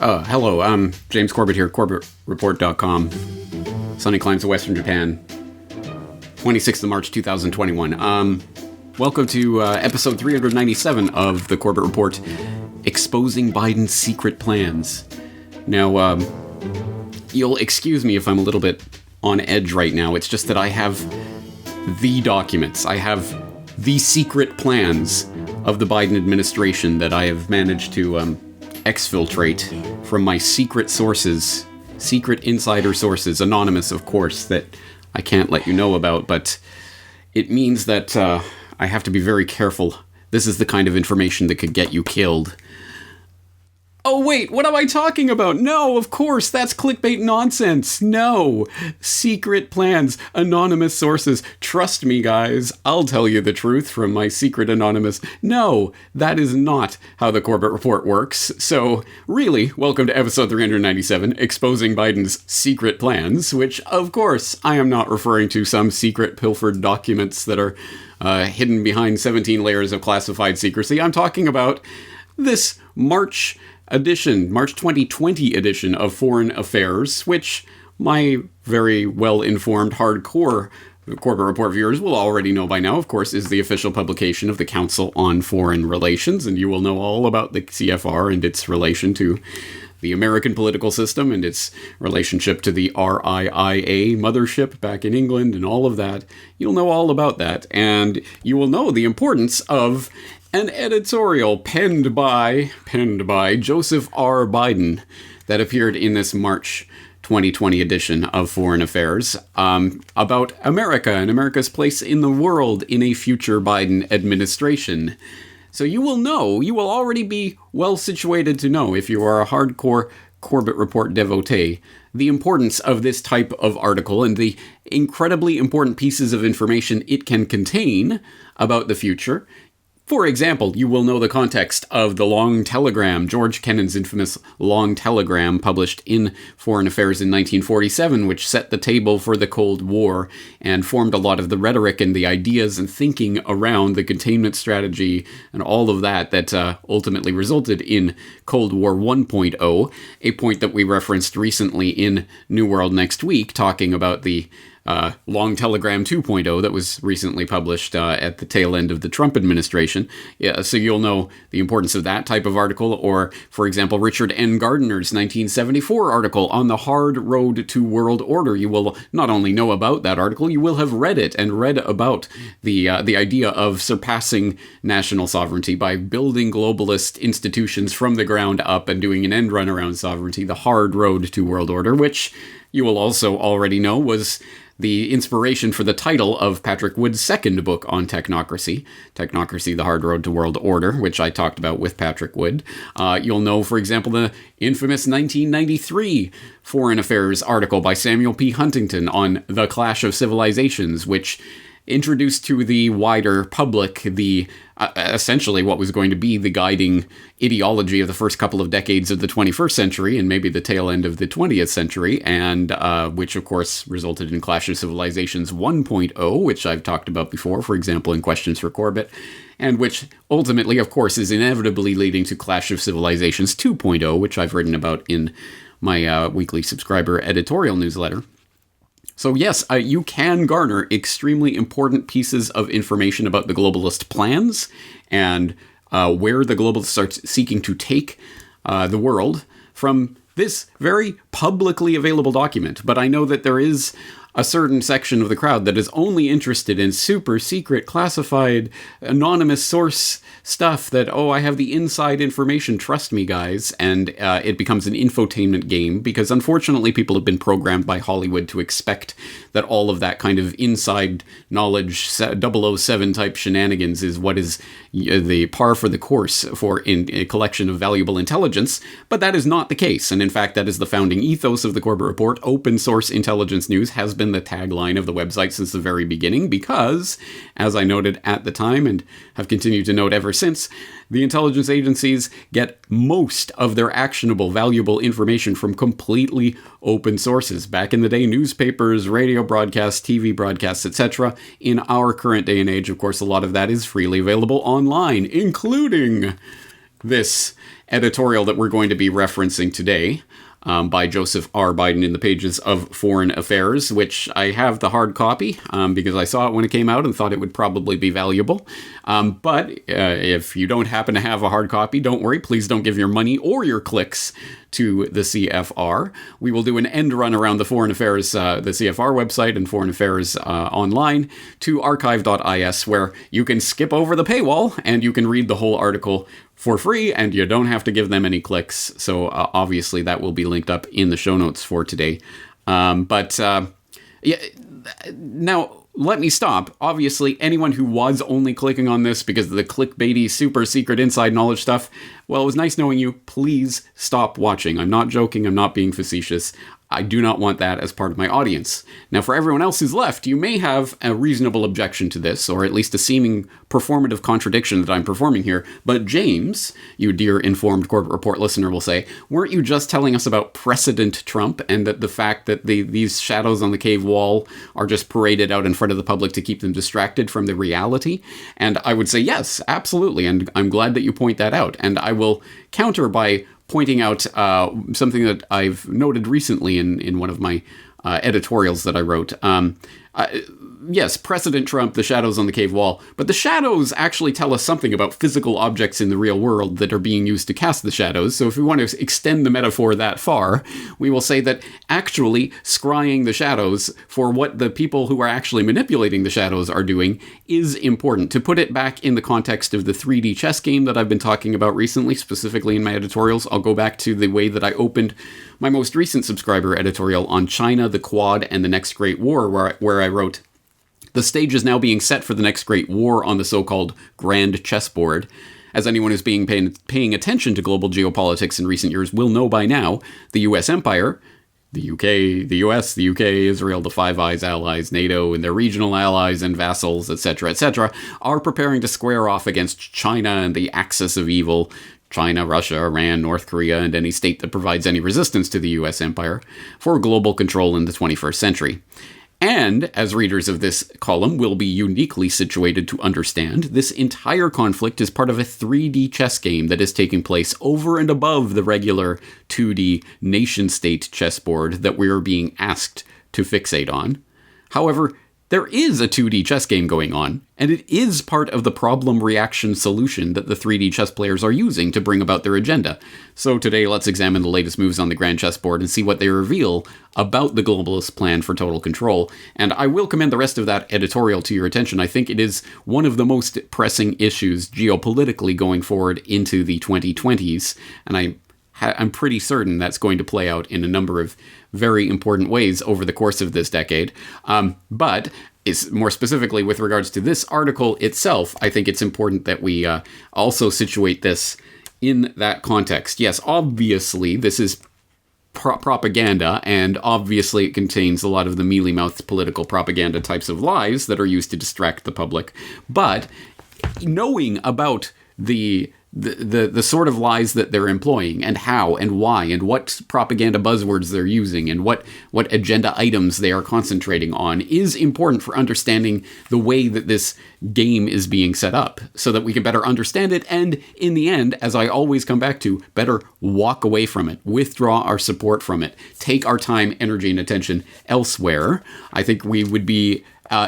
Hello, I'm James Corbett here, CorbettReport.com. Sunny climes of Western Japan, 26th of March, 2021. Welcome to episode 397 of the Corbett Report, Exposing Biden's Secret Plans. Now, you'll excuse me if I'm a little bit on edge right now. It's just that I have the documents. I have the secret plans of the Biden administration that I have managed to exfiltrate from my secret sources, secret insider sources, anonymous, of course, that I can't let you know about, but it means that I have to be very careful. This is the kind of information that could get you killed. Oh wait, what am I talking about? No, of course, that's clickbait nonsense. No. Secret plans, anonymous sources. Trust me, guys, I'll tell you the truth from my secret anonymous. No, that is not how the Corbett Report works. So, really, welcome to episode 397, Exposing Biden's Secret Plans, which, of course, I am not referring to some secret pilfered documents that are hidden behind 17 layers of classified secrecy. I'm talking about this March 2020 edition of Foreign Affairs, which my very well-informed hardcore Corbett Report viewers will already know by now, of course, is the official publication of the Council on Foreign Relations, and you will know all about the CFR and its relation to the American political system and its relationship to the RIIA mothership back in England and all of that. You'll know all about that, and you will know the importance of an editorial penned by Joseph R. Biden that appeared in this March 2020 edition of Foreign Affairs about America and America's place in the world in a future Biden administration. So you will already be well situated to know, if you are a hardcore Corbett Report devotee, the importance of this type of article and the incredibly important pieces of information it can contain about the future. For example, you will know the context of the long telegram, George Kennan's infamous long telegram published in Foreign Affairs in 1947, which set the table for the Cold War and formed a lot of the rhetoric and the ideas and thinking around the containment strategy and all of that ultimately resulted in Cold War 1.0, a point that we referenced recently in New World Next Week, talking about the Long Telegram 2.0 that was recently published at the tail end of the Trump administration. Yeah, so you'll know the importance of that type of article, or, for example, Richard N. Gardner's 1974 article on the hard road to world order. You will not only know about that article, you will have read it and read about the idea of surpassing national sovereignty by building globalist institutions from the ground up and doing an end run around sovereignty, the hard road to world order, which you will also already know was the inspiration for the title of Patrick Wood's second book on technocracy, The Hard Road to World Order, which I talked about with Patrick Wood. You'll know, for example, the infamous 1993 Foreign Affairs article by Samuel P. Huntington on the Clash of Civilizations, which introduced to the wider public the essentially what was going to be the guiding ideology of the first couple of decades of the 21st century and maybe the tail end of the 20th century, and which of course resulted in Clash of Civilizations 1.0, which I've talked about before, for example, in Questions for Corbett, and which ultimately, of course, is inevitably leading to Clash of Civilizations 2.0, which I've written about in my weekly subscriber editorial newsletter. So yes, you can garner extremely important pieces of information about the globalist plans and where the globalists are seeking to take the world from this very publicly available document. But I know that there is a certain section of the crowd that is only interested in super secret, classified, anonymous source stuff that, oh, I have the inside information, trust me, guys, and it becomes an infotainment game, because unfortunately people have been programmed by Hollywood to expect that all of that kind of inside knowledge, 007 type shenanigans is what is the par for the course for a collection of valuable intelligence, but that is not the case, and in fact that is the founding ethos of the Corbett Report. Open source intelligence news has been the tagline of the website since the very beginning because, as I noted at the time and have continued to note ever since, the intelligence agencies get most of their actionable, valuable information from completely open sources. Back in the day, newspapers, radio broadcasts, TV broadcasts, etc. In our current day and age, of course, a lot of that is freely available online, including this editorial that we're going to be referencing today by Joseph R. Biden in the pages of Foreign Affairs, which I have the hard copy because I saw it when it came out and thought it would probably be valuable. But if you don't happen to have a hard copy, don't worry. Please don't give your money or your clicks to the CFR. We will do an end run around the Foreign Affairs, the CFR website and Foreign Affairs online to archive.is, where you can skip over the paywall and you can read the whole article for free, and you don't have to give them any clicks. So obviously that will be linked up in the show notes for today. Yeah, now let me stop. Obviously, anyone who was only clicking on this because of the clickbaity, super secret inside knowledge stuff, well, it was nice knowing you. Please stop watching. I'm not joking. I'm not being facetious. I do not want that as part of my audience. Now, for everyone else who's left, you may have a reasonable objection to this, or at least a seeming performative contradiction that I'm performing here. But James, you dear informed Corbett Report listener, will say, weren't you just telling us about President Trump and that the fact that these shadows on the cave wall are just paraded out in front of the public to keep them distracted from the reality? And I would say, yes, absolutely. And I'm glad that you point that out. And I will counter by pointing out something that I've noted recently in one of my editorials that I wrote. Yes, President Trump, the shadows on the cave wall, but the shadows actually tell us something about physical objects in the real world that are being used to cast the shadows. So if we want to extend the metaphor that far, we will say that actually scrying the shadows for what the people who are actually manipulating the shadows are doing is important. To put it back in the context of the 3D chess game that I've been talking about recently, specifically in my editorials, I'll go back to the way that I opened my most recent subscriber editorial on China, the Quad, and the Next Great War, where I wrote, the stage is now being set for the next great war on the so-called grand chessboard. As anyone who's paying attention to global geopolitics in recent years will know by now, the US empire, the UK, the US, the UK, Israel, the Five Eyes allies, NATO, and their regional allies and vassals, etc., are preparing to square off against China and the axis of evil, China, Russia, Iran, North Korea, and any state that provides any resistance to the US empire, for global control in the 21st century. And, as readers of this column will be uniquely situated to understand, this entire conflict is part of a 3D chess game that is taking place over and above the regular 2D nation-state chessboard that we are being asked to fixate on. However, there is a 2D chess game going on, and it is part of the problem-reaction solution that the 3D chess players are using to bring about their agenda. So today, let's examine the latest moves on the grand chessboard and see what they reveal about the globalist plan for total control. And I will commend the rest of that editorial to your attention. I think it is one of the most pressing issues geopolitically going forward into the 2020s, and I'm pretty certain that's going to play out in a number of very important ways over the course of this decade. But is more specifically with regards to this article itself, I think it's important that we also situate this in that context. Yes, obviously, this is propaganda, and obviously it contains a lot of the mealy-mouthed political propaganda types of lies that are used to distract the public. But knowing about the sort of lies that they're employing and how and why and what propaganda buzzwords they're using and what agenda items they are concentrating on is important for understanding the way that this game is being set up so that we can better understand it and, in the end, as I always come back to, better walk away from it, withdraw our support from it, take our time, energy, and attention elsewhere. I think we would be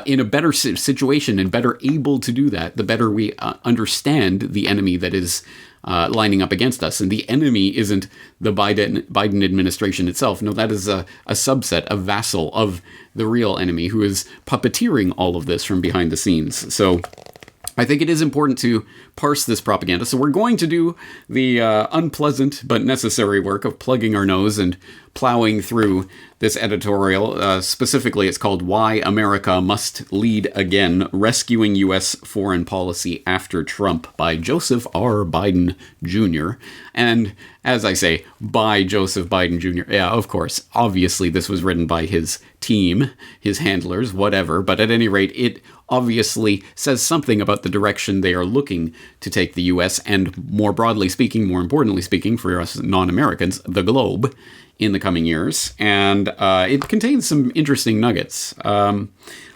in a better situation and better able to do that, the better we understand the enemy that is lining up against us. And the enemy isn't the Biden administration itself. No, that is a subset, a vassal of the real enemy who is puppeteering all of this from behind the scenes. So I think it is important to parse this propaganda. So we're going to do the unpleasant but necessary work of plugging our nose and plowing through this editorial. Specifically, it's called Why America Must Lead Again, Rescuing U.S. Foreign Policy After Trump by Joseph R. Biden Jr. And as I say, by Joseph Biden Jr. Yeah, of course, obviously this was written by his team, his handlers, whatever. But at any rate, it obviously says something about the direction they are looking to take the U.S. and, more broadly speaking, more importantly speaking, for us non-Americans, the globe in the coming years. And it contains some interesting nuggets.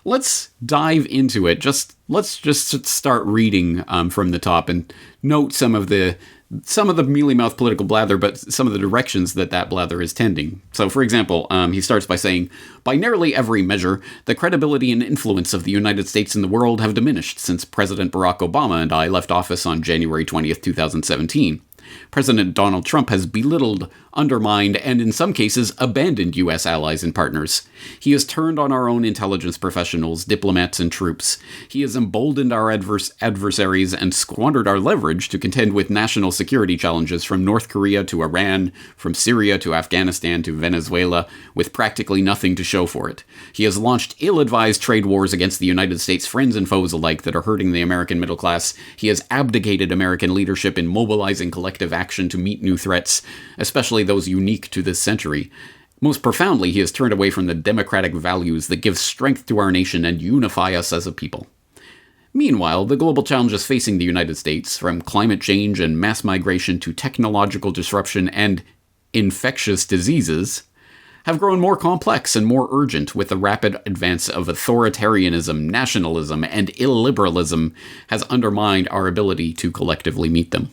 Let's dive into it. Let's just start reading from the top and note some of the some of the mealy-mouthed political blather, but some of the directions that blather is tending. So, for example, he starts by saying, by nearly every measure, the credibility and influence of the United States in the world have diminished since President Barack Obama and I left office on January 20th, 2017. President Donald Trump has belittled, undermined, and in some cases abandoned U.S. allies and partners. He has turned on our own intelligence professionals, diplomats, and troops. He has emboldened our adversaries and squandered our leverage to contend with national security challenges from North Korea to Iran, from Syria to Afghanistan to Venezuela, with practically nothing to show for it. He has launched ill-advised trade wars against the United States friends and foes alike that are hurting the American middle class. He has abdicated American leadership in mobilizing collective action to meet new threats, especially those unique to this century. Most profoundly, he has turned away from the democratic values that give strength to our nation and unify us as a people. Meanwhile, the global challenges facing the United States, from climate change and mass migration to technological disruption and infectious diseases, have grown more complex and more urgent with the rapid advance of authoritarianism, nationalism, and illiberalism has undermined our ability to collectively meet them.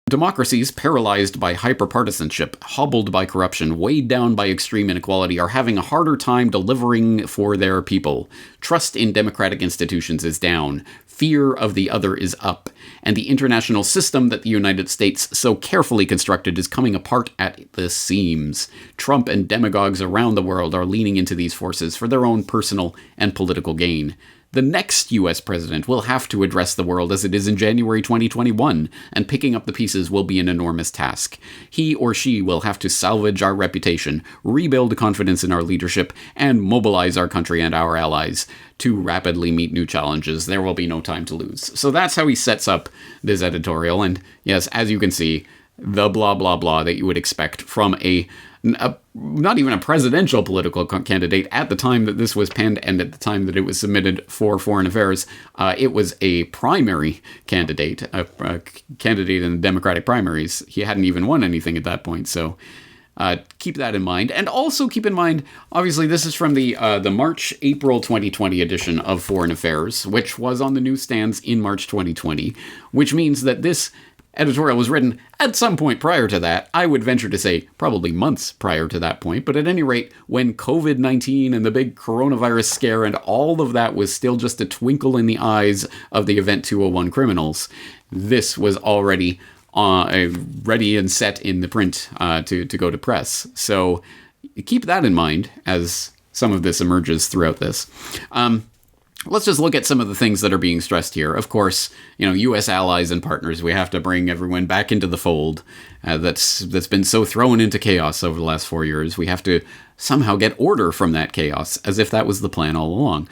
Democracies paralyzed by hyperpartisanship, hobbled by corruption, weighed down by extreme inequality, are having a harder time delivering for their people. Trust in democratic institutions is down. Fear of the other is up. And the international system that the United States so carefully constructed is coming apart at the seams. Trump and demagogues around the world are leaning into these forces for their own personal and political gain. The next U.S. president will have to address the world as it is in January 2021, and picking up the pieces will be an enormous task. He or she will have to salvage our reputation, rebuild confidence in our leadership, and mobilize our country and our allies to rapidly meet new challenges. There will be no time to lose. So that's how he sets up this editorial, and yes, as you can see, the blah blah blah that you would expect from not even a presidential political candidate at the time that this was penned and at the time that it was submitted for Foreign Affairs. It was a primary candidate, a candidate in the Democratic primaries. He hadn't even won anything at that point, so keep that in mind. And also keep in mind, obviously, this is from the March-April 2020 edition of Foreign Affairs, which was on the newsstands in March 2020, which means that this editorial was written at some point prior to that. I would venture to say probably months prior to that point, but at any rate, when COVID-19 and the big coronavirus scare and all of that was still just a twinkle in the eyes of the Event 201 criminals, this was already ready and set in the print to go to press. So keep that in mind as some of this emerges throughout this. Let's just look at some of the things that are being stressed here. Of course, U.S. allies and partners. We have to bring everyone back into the fold that's been so thrown into chaos over the last 4 years. We have to somehow get order from that chaos, as if that was the plan all along.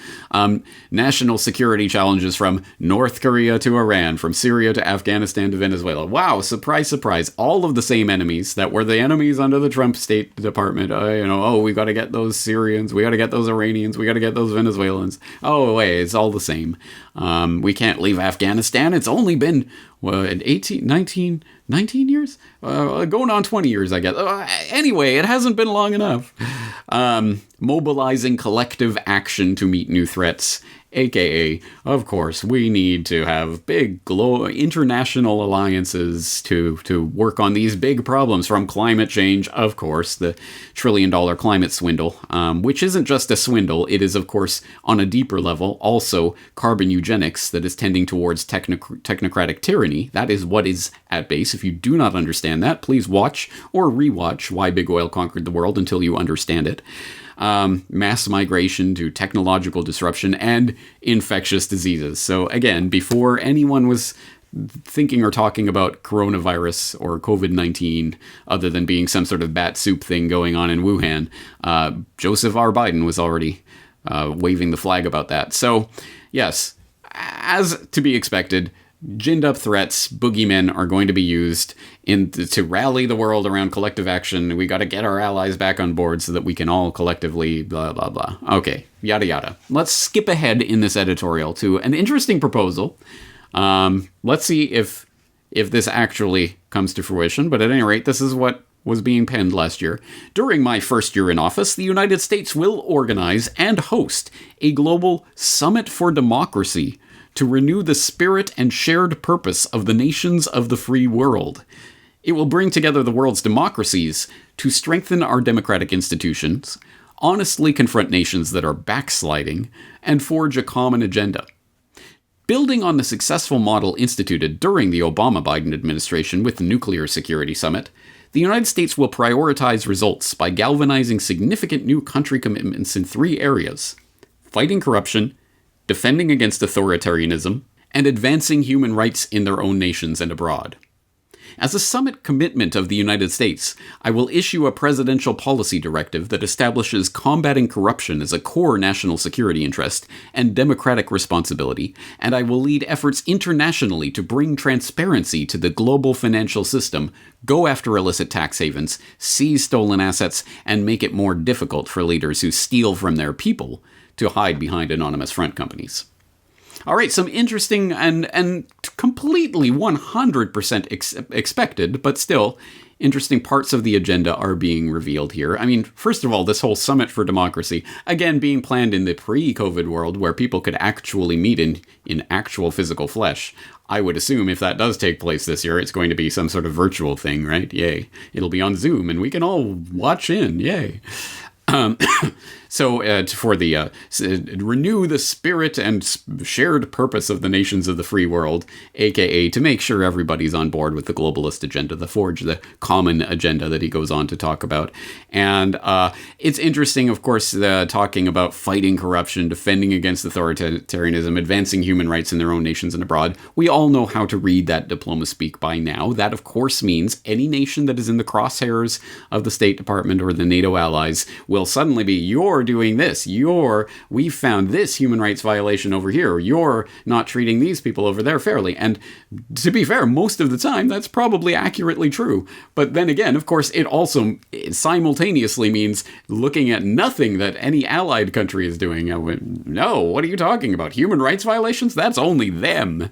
National security challenges from North Korea to Iran, from Syria to Afghanistan to Venezuela. Wow, surprise, surprise. All of the same enemies that were the enemies under the Trump State Department. We got to get those Syrians, we got to get those Iranians, we got to get those Venezuelans. Oh, wait, it's all the same. We can't leave Afghanistan. It's only been 19 years? Going on 20 years, I guess. Anyway, it hasn't been long enough. Mobilizing collective action to meet new threats, aka, of course, we need to have big international alliances to work on these big problems, from climate change, of course, the trillion-dollar climate swindle, which isn't just a swindle, it is, of course, on a deeper level, also carbon eugenics that is tending towards technocratic tyranny. That is what is at base. If you do not understand that, please watch or rewatch Why Big Oil Conquered the World until you understand it. Mass migration to technological disruption and infectious diseases. So again, before anyone was thinking or talking about coronavirus or COVID-19, other than being some sort of bat soup thing going on in Wuhan, Joseph R. Biden was already waving the flag about that. So yes, as to be expected, ginned-up threats, boogeymen, are going to be used to rally the world around collective action. We got to get our allies back on board so that we can all collectively blah, blah, blah. Okay, yada, yada. Let's skip ahead in this editorial to an interesting proposal. Let's see if this actually comes to fruition, but at any rate, this is what was being penned last year. During my first year in office, the United States will organize and host a global summit for democracy to renew the spirit and shared purpose of the nations of the free world. It will bring together the world's democracies to strengthen our democratic institutions, honestly confront nations that are backsliding, and forge a common agenda. Building on the successful model instituted during the Obama-Biden administration with the Nuclear Security Summit, the United States will prioritize results by galvanizing significant new country commitments in 3 areas: fighting corruption, defending against authoritarianism, and advancing human rights in their own nations and abroad. As a summit commitment of the United States, I will issue a presidential policy directive that establishes combating corruption as a core national security interest and democratic responsibility, and I will lead efforts internationally to bring transparency to the global financial system, go after illicit tax havens, seize stolen assets, and make it more difficult for leaders who steal from their people to hide behind anonymous front companies. All right, some interesting and completely 100% expected, but still interesting parts of the agenda are being revealed here. I mean, first of all, this whole Summit for Democracy, again, being planned in the pre-COVID world where people could actually meet in actual physical flesh. I would assume if that does take place this year, it's going to be some sort of virtual thing, right? Yay. It'll be on Zoom and we can all watch in. Yay. For the renew the spirit and shared purpose of the nations of the free world, aka to make sure everybody's on board with the globalist agenda, the forge the common agenda that he goes on to talk about. And it's interesting, of course, talking about fighting corruption, defending against authoritarianism, advancing human rights in their own nations and abroad. We all know how to read that diploma speak by now. That, of course, means any nation that is in the crosshairs of the State Department or the NATO allies will suddenly be, you're doing this, we found this human rights violation over here, you're not treating these people over there fairly. And to be fair, most of the time, that's probably accurately true. But then again, of course, it also simultaneously means looking at nothing that any allied country is doing. No, what are you talking about? Human rights violations? That's only them,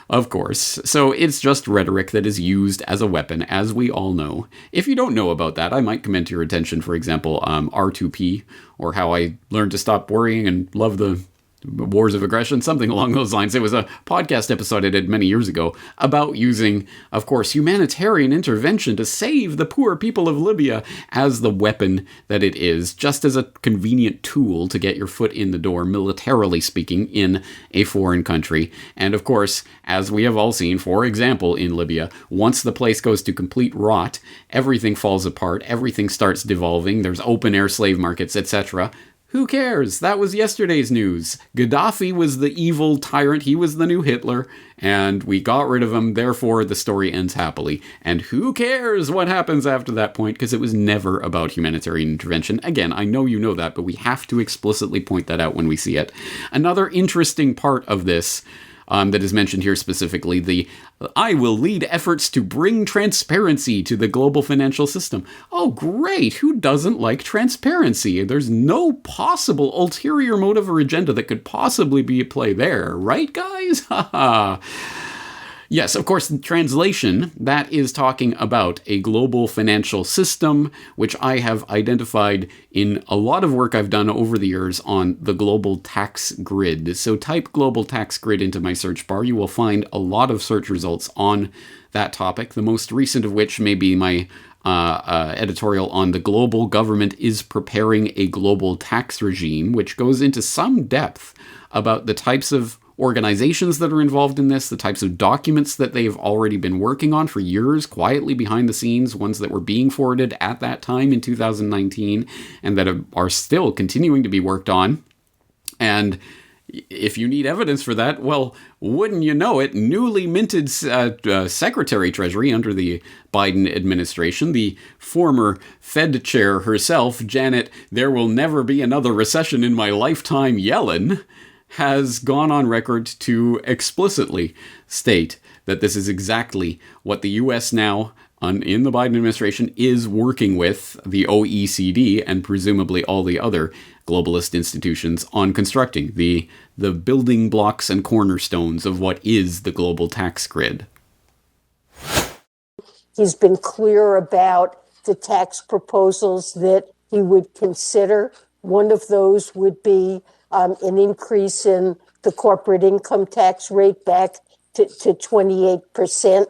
of course. So it's just rhetoric that is used as a weapon, as we all know. If you don't know about that, I might commend to your attention, for example, R2P, or How I Learned to Stop Worrying and Love the Wars of Aggression, something along those lines. It was a podcast episode I did many years ago about using, of course, humanitarian intervention to save the poor people of Libya as the weapon that it is, just as a convenient tool to get your foot in the door, militarily speaking, in a foreign country. And of course, as we have all seen, for example, in Libya, once the place goes to complete rot, everything falls apart, everything starts devolving, there's open-air slave markets, etc. Who cares? That was yesterday's news. Gaddafi was the evil tyrant. He was the new Hitler, and we got rid of him. Therefore, the story ends happily. And who cares what happens after that point? Because it was never about humanitarian intervention. Again, I know you know that, but we have to explicitly point that out when we see it. Another interesting part of this that is mentioned here specifically, I will lead efforts to bring transparency to the global financial system. Oh, great. Who doesn't like transparency? There's no possible ulterior motive or agenda that could possibly be at play there, right, guys? Haha. Yes, of course, translation, that is talking about a global financial system, which I have identified in a lot of work I've done over the years on the global tax grid. So type global tax grid into my search bar. You will find a lot of search results on that topic, the most recent of which may be my editorial on the global government is preparing a global tax regime, which goes into some depth about the types of organizations that are involved in this, the types of documents that they've already been working on for years, quietly behind the scenes, ones that were being forwarded at that time in 2019, and that are still continuing to be worked on. And if you need evidence for that, well, wouldn't you know it, newly minted Secretary Treasury under the Biden administration, the former Fed chair herself, Janet, there will never be another recession in my lifetime, Yellen, has gone on record to explicitly state that this is exactly what the U.S. now, in the Biden administration, is working with the OECD and presumably all the other globalist institutions on constructing the building blocks and cornerstones of what is the global tax grid. He's been clear about the tax proposals that he would consider. One of those would be an increase in the corporate income tax rate back to 28%,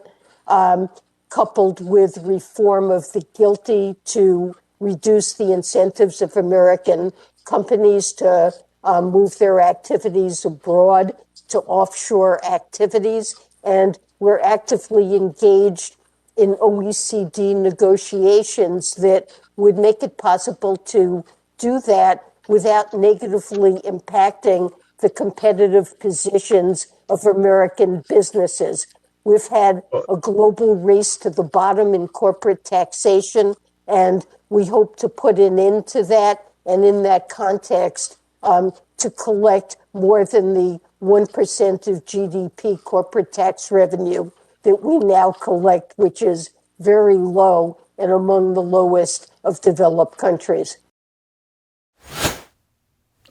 coupled with reform of the GILTI to reduce the incentives of American companies to move their activities abroad to offshore activities. And we're actively engaged in OECD negotiations that would make it possible to do that without negatively impacting the competitive positions of American businesses. We've had a global race to the bottom in corporate taxation, and we hope to put an end to that. And in that context, to collect more than the 1% of GDP corporate tax revenue that we now collect, which is very low and among the lowest of developed countries.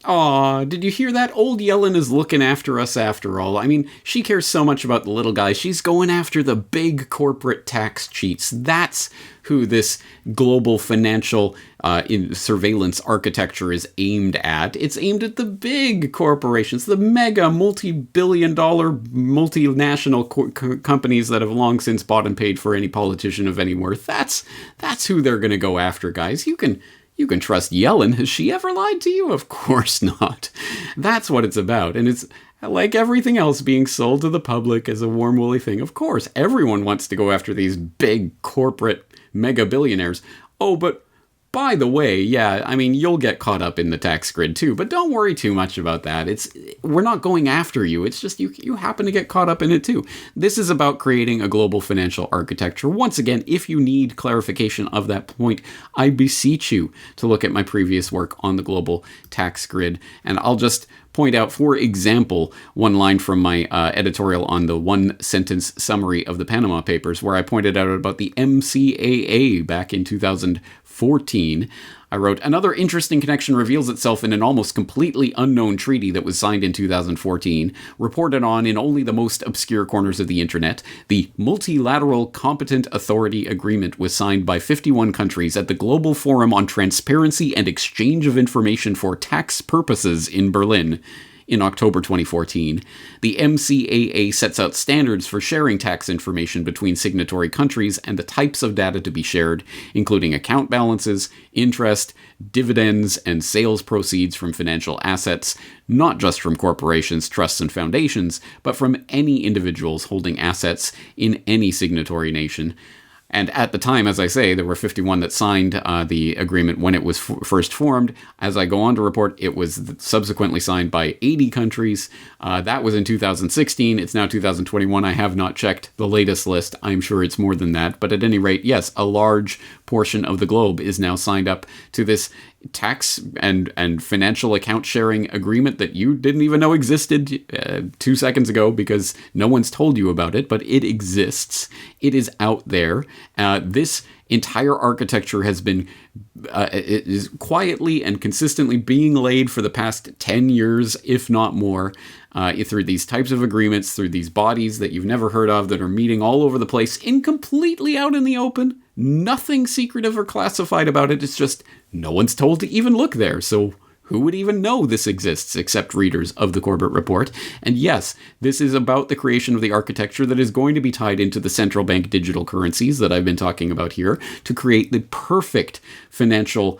Aw, did you hear that? Old Yellen is looking after us after all. I mean, she cares so much about the little guys. She's going after the big corporate tax cheats. That's who this global financial surveillance architecture is aimed at. It's aimed at the big corporations, the mega multi-billion-dollar multinational companies that have long since bought and paid for any politician of any worth. That's who they're going to go after, guys. You can trust Yellen. Has she ever lied to you? Of course not. That's what it's about. And it's like everything else being sold to the public as a warm, woolly thing. Of course, everyone wants to go after these big corporate mega billionaires. Oh, but by the way, yeah, I mean, you'll get caught up in the tax grid too, but don't worry too much about that. We're not going after you. It's just you happen to get caught up in it too. This is about creating a global financial architecture. Once again, if you need clarification of that point, I beseech you to look at my previous work on the global tax grid. And I'll just point out, for example, one line from my editorial on the one-sentence summary of the Panama Papers, where I pointed out about the MCAA back in 2014. I wrote, another interesting connection reveals itself in an almost completely unknown treaty that was signed in 2014, reported on in only the most obscure corners of the internet. The Multilateral Competent Authority Agreement was signed by 51 countries at the Global Forum on Transparency and Exchange of Information for Tax Purposes in Berlin in October 2014. The MCAA sets out standards for sharing tax information between signatory countries and the types of data to be shared, including account balances, interest, dividends, and sales proceeds from financial assets, not just from corporations, trusts, and foundations, but from any individuals holding assets in any signatory nation. And at the time, as I say, there were 51 that signed the agreement when it was first formed. As I go on to report, it was subsequently signed by 80 countries. That was in 2016. It's now 2021. I have not checked the latest list. I'm sure it's more than that. But at any rate, yes, a large portion of the globe is now signed up to this tax and financial account sharing agreement that you didn't even know existed 2 seconds ago because no one's told you about it, but it exists. It is out there. This entire architecture has been it is quietly and consistently being laid for the past 10 years, if not more, through these types of agreements, through these bodies that you've never heard of that are meeting all over the place, completely out in the open. Nothing secretive or classified about it. It's just no one's told to even look there. So who would even know this exists except readers of the Corbett Report? And yes, this is about the creation of the architecture that is going to be tied into the central bank digital currencies that I've been talking about here to create the perfect financial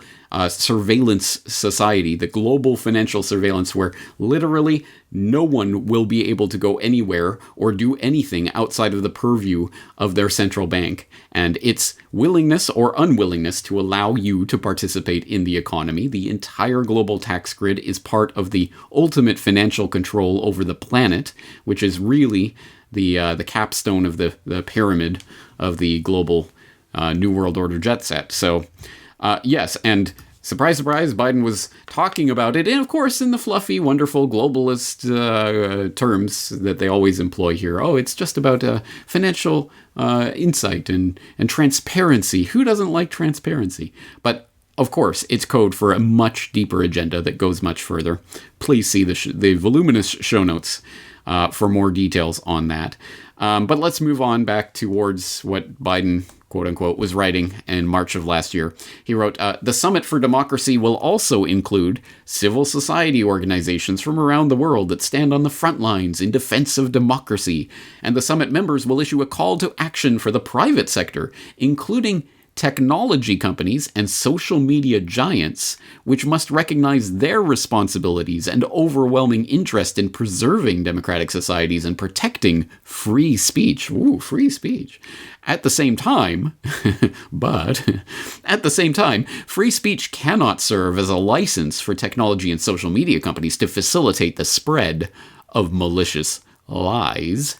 surveillance society, the global financial surveillance where literally no one will be able to go anywhere or do anything outside of the purview of their central bank and its willingness or unwillingness to allow you to participate in the economy. The entire global tax grid is part of the ultimate financial control over the planet, which is really the capstone of the pyramid of the global New World Order jet set. So yes, and surprise, surprise, Biden was talking about it, and of course in the fluffy, wonderful globalist terms that they always employ here. Oh, it's just about financial insight and transparency. Who doesn't like transparency? But of course, it's code for a much deeper agenda that goes much further. Please see the voluminous show notes for more details on that. But let's move on back towards what Biden, quote unquote, was writing in March of last year. He wrote, the Summit for Democracy will also include civil society organizations from around the world that stand on the front lines in defense of democracy. And the summit members will issue a call to action for the private sector, including technology companies and social media giants, which must recognize their responsibilities and overwhelming interest in preserving democratic societies and protecting free speech. Ooh, free speech. At the same time, free speech cannot serve as a license for technology and social media companies to facilitate the spread of malicious lies.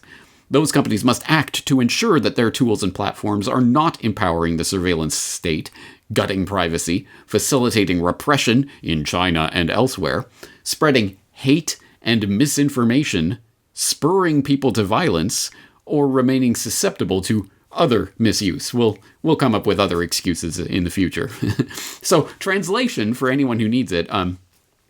Those companies must act to ensure that their tools and platforms are not empowering the surveillance state, gutting privacy, facilitating repression in China and elsewhere, spreading hate and misinformation, spurring people to violence, or remaining susceptible to other misuse. We'll come up with other excuses in the future. So, translation for anyone who needs it.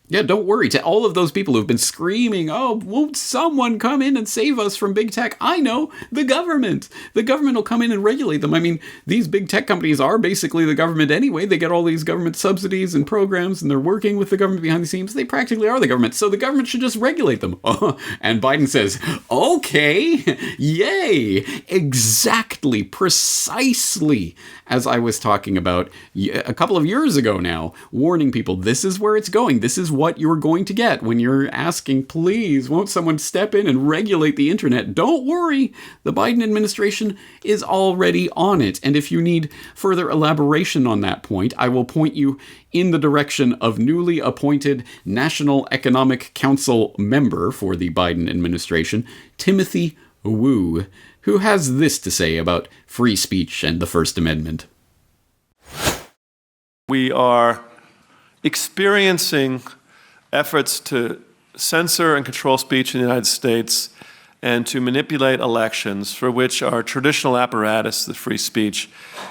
Yeah, don't worry. To all of those people who've been screaming, oh, won't someone come in and save us from big tech? I know, the government. The government will come in and regulate them. I mean, these big tech companies are basically the government anyway. They get all these government subsidies and programs, and they're working with the government behind the scenes. They practically are the government, so the government should just regulate them. And Biden says, okay, yay, exactly, precisely as I was talking about a couple of years ago now, warning people, this is where it's going. This is what you're going to get when you're asking, please, won't someone step in and regulate the internet? Don't worry, the Biden administration is already on it. And if you need further elaboration on that point, I will point you in the direction of newly appointed National Economic Council member for the Biden administration, Timothy Wu, who has this to say about free speech and the First Amendment. We are experiencing efforts to censor and control speech in the United States and to manipulate elections for which our traditional apparatus, the free speech,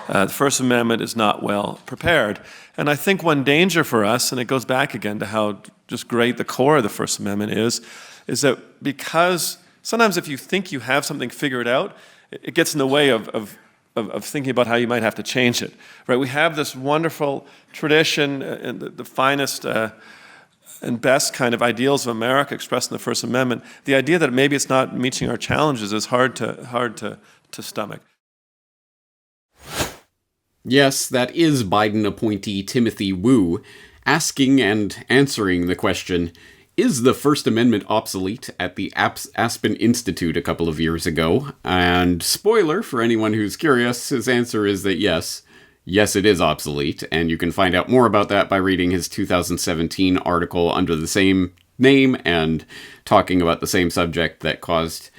the First Amendment, is not well prepared. And I think one danger for us, and it goes back again to how just great the core of the First Amendment is that because sometimes if you think you have something figured out, it gets in the way of thinking about how you might have to change it. Right? We have this wonderful tradition and the finest and best kind of ideals of America expressed in the First Amendment. The idea that maybe it's not meeting our challenges is hard to stomach. Yes, that is Biden appointee Timothy Wu asking and answering the question, is the First Amendment obsolete, at the Aspen Institute a couple of years ago? And spoiler for anyone who's curious, his answer is that yes, it is obsolete. And you can find out more about that by reading his 2017 article under the same name and talking about the same subject that caused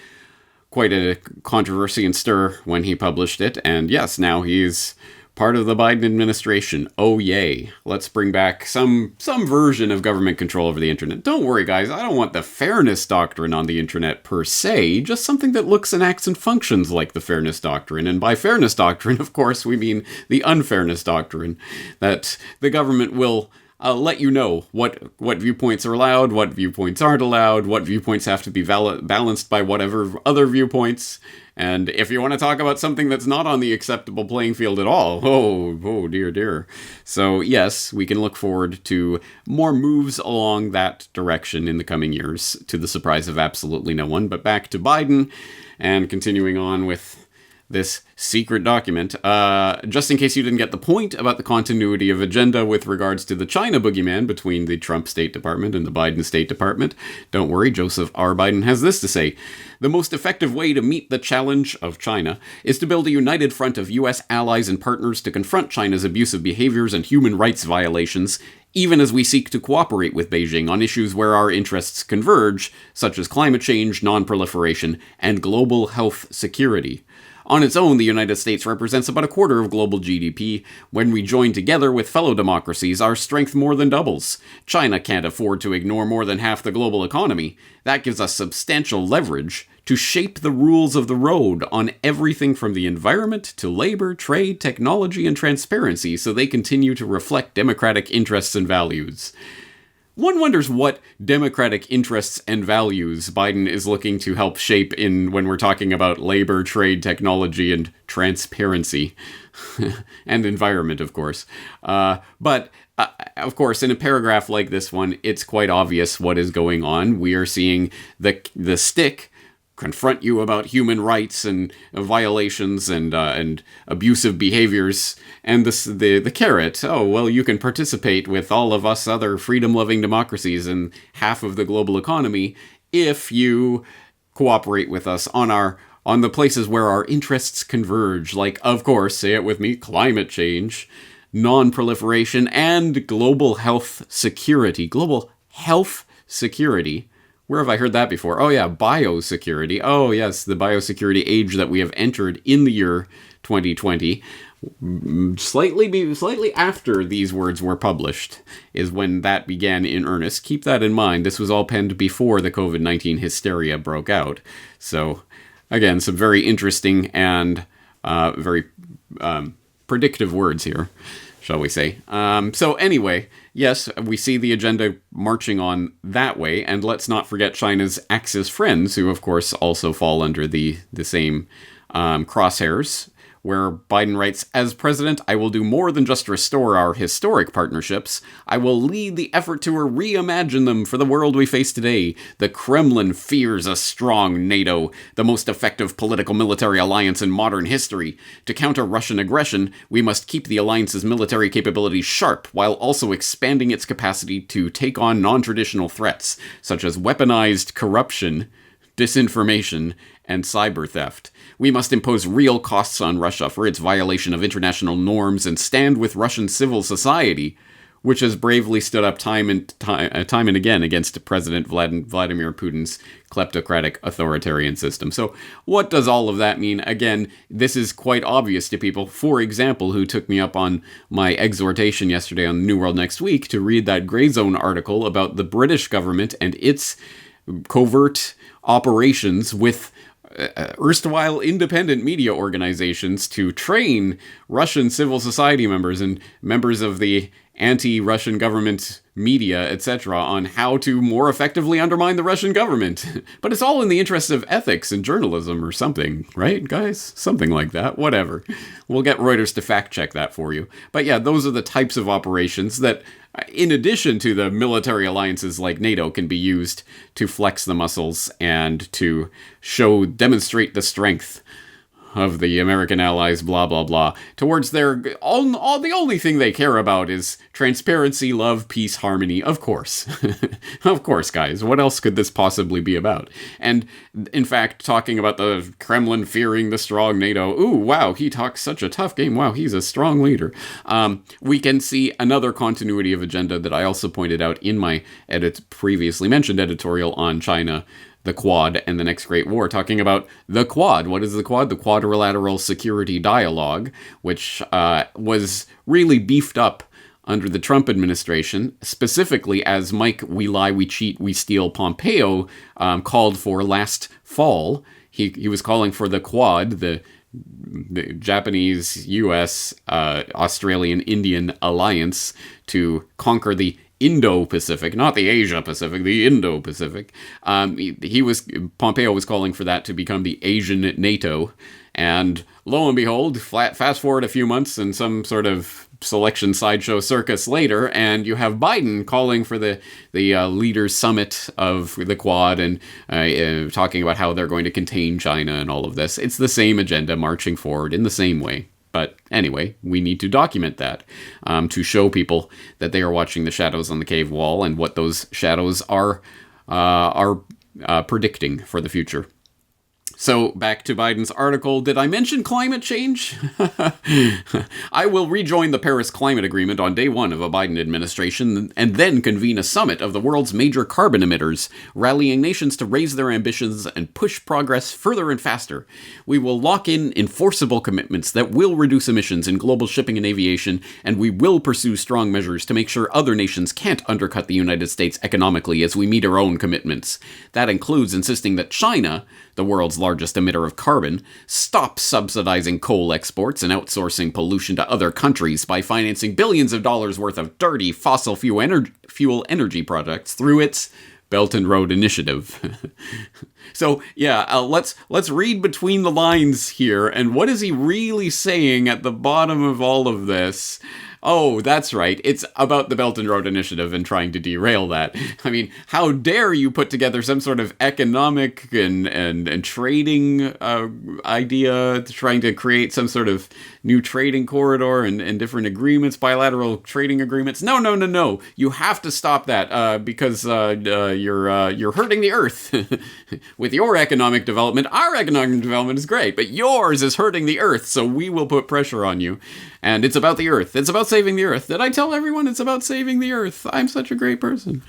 quite a controversy and stir when he published it. And yes, now he's part of the Biden administration. Oh, yay. Let's bring back some version of government control over the internet. Don't worry, guys. I don't want the fairness doctrine on the internet per se, just something that looks and acts and functions like the fairness doctrine. And by fairness doctrine, of course, we mean the unfairness doctrine, that the government will let you know what viewpoints are allowed, what viewpoints aren't allowed, what viewpoints have to be balanced by whatever other viewpoints. And if you want to talk about something that's not on the acceptable playing field at all, oh dear. So yes, we can look forward to more moves along that direction in the coming years, to the surprise of absolutely no one. But back to Biden, and continuing on with this secret document. Just in case you didn't get the point about the continuity of agenda with regards to the China boogeyman between the Trump State Department and the Biden State Department, don't worry, Joseph R. Biden has this to say. The most effective way to meet the challenge of China is to build a united front of U.S. allies and partners to confront China's abusive behaviors and human rights violations, even as we seek to cooperate with Beijing on issues where our interests converge, such as climate change, non-proliferation, and global health security. On its own, the United States represents about a quarter of global GDP. When we join together with fellow democracies, our strength more than doubles. China can't afford to ignore more than half the global economy. That gives us substantial leverage to shape the rules of the road on everything from the environment to labor, trade, technology, and transparency, so they continue to reflect democratic interests and values. One wonders what democratic interests and values Biden is looking to help shape in when we're talking about labor, trade, technology, and transparency. and environment, of course. But of course, in a paragraph like this one, it's quite obvious what is going on. We are seeing the stick confront you about human rights and violations and abusive behaviors, and the carrot. Oh, well, you can participate with all of us other freedom-loving democracies and half of the global economy if you cooperate with us on the places where our interests converge, like, of course, say it with me, climate change, non-proliferation, and global health security. Global health security. Where have I heard that before? Oh yeah, biosecurity. Oh yes, the biosecurity age that we have entered in the year 2020. Slightly after these words were published is when that began in earnest. Keep that in mind. This was all penned before the COVID-19 hysteria broke out. So, again, some very interesting and very predictive words here, shall we say. So anyway, yes, we see the agenda marching on that way, and let's not forget China's Axis friends, who of course also fall under the same crosshairs, where Biden writes, "As president, I will do more than just restore our historic partnerships. I will lead the effort to reimagine them for the world we face today. The Kremlin fears a strong NATO, the most effective political military alliance in modern history. To counter Russian aggression, we must keep the alliance's military capabilities sharp, while also expanding its capacity to take on non-traditional threats, such as weaponized corruption, disinformation, and cyber theft. We must impose real costs on Russia for its violation of international norms and stand with Russian civil society, which has bravely stood up time and again against President Vladimir Putin's kleptocratic authoritarian system." So what does all of that mean? Again, this is quite obvious to people, for example, who took me up on my exhortation yesterday on New World Next Week to read that Grey Zone article about the British government and its covert operations with erstwhile independent media organizations to train Russian civil society members and members of the anti-Russian government media, etc., on how to more effectively undermine the Russian government. But it's all in the interest of ethics and journalism or something, right, guys? Something like that. Whatever. We'll get Reuters to fact-check that for you. But yeah, those are the types of operations that, in addition to the military alliances like NATO, can be used to flex the muscles and to demonstrate the strength of the American allies, blah, blah, blah, towards their, the only thing they care about is transparency, love, peace, harmony, of course. Of course, guys, what else could this possibly be about? And, in fact, talking about the Kremlin fearing the strong NATO, ooh, wow, he talks such a tough game, wow, he's a strong leader. We can see another continuity of agenda that I also pointed out in my previously mentioned editorial on China, the Quad, and the Next Great War, talking about the Quad. What is the Quad? The Quadrilateral Security Dialogue, which was really beefed up under the Trump administration, specifically as Mike "We Lie, We Cheat, We Steal" Pompeo called for last fall. He was calling for the Quad, the Japanese, U.S., Australian, Indian alliance to conquer the Indo-Pacific, not the Asia-Pacific, the Indo-Pacific. Pompeo was calling for that to become the Asian NATO, and lo and behold, fast forward a few months and some sort of selection sideshow circus later, and you have Biden calling for the leaders summit of the Quad and talking about how they're going to contain China and all of this. It's the same agenda marching forward in the same way. But anyway, we need to document that to show people that they are watching the shadows on the cave wall and what those shadows are predicting for the future. So, back to Biden's article. Did I mention climate change? I will rejoin the Paris Climate Agreement on day one of a Biden administration and then convene a summit of the world's major carbon emitters, rallying nations to raise their ambitions and push progress further and faster. We will lock in enforceable commitments that will reduce emissions in global shipping and aviation, and we will pursue strong measures to make sure other nations can't undercut the United States economically as we meet our own commitments. That includes insisting that China, the world's largest emitter of carbon, stop subsidizing coal exports and outsourcing pollution to other countries by financing billions of dollars worth of dirty fossil fuel energy projects through its Belt and Road Initiative. So, yeah, let's read between the lines here. And what is he really saying at the bottom of all of this? Oh, that's right. It's about the Belt and Road Initiative and trying to derail that. I mean, how dare you put together some sort of economic and trading idea, trying to create some sort of new trading corridor and different agreements, bilateral trading agreements. No. You have to stop that because you're hurting the earth. With your economic development, our economic development is great, but yours is hurting the earth, so we will put pressure on you. And it's about the earth. It's about saving the earth. Did I tell everyone it's about saving the earth? I'm such a great person.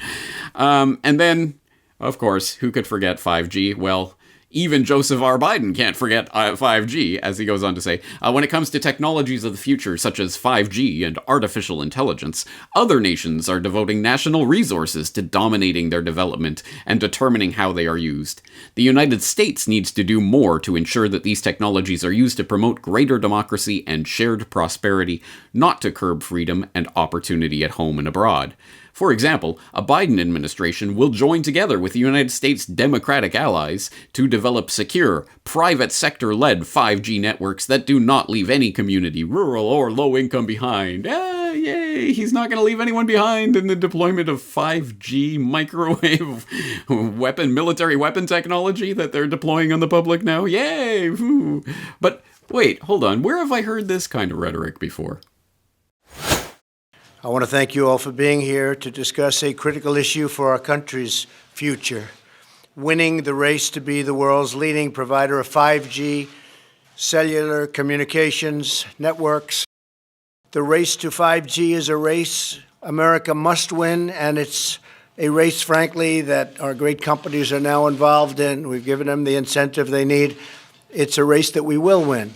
And then, of course, who could forget 5G? Well, even Joseph R. Biden can't forget 5G, as he goes on to say. When it comes to technologies of the future, such as 5G and artificial intelligence, other nations are devoting national resources to dominating their development and determining how they are used. The United States needs to do more to ensure that these technologies are used to promote greater democracy and shared prosperity, not to curb freedom and opportunity at home and abroad. For example, a Biden administration will join together with the United States' Democratic allies to develop secure, private sector-led 5G networks that do not leave any community, rural or low-income, behind. Yay! He's not going to leave anyone behind in the deployment of 5G microwave military weapon technology that they're deploying on the public now. Yay! Woo. But wait, hold on. Where have I heard this kind of rhetoric before? I want to thank you all for being here to discuss a critical issue for our country's future, winning the race to be the world's leading provider of 5G cellular communications networks. The race to 5G is a race America must win, and it's a race, frankly, that our great companies are now involved in. We've given them the incentive they need. It's a race that we will win.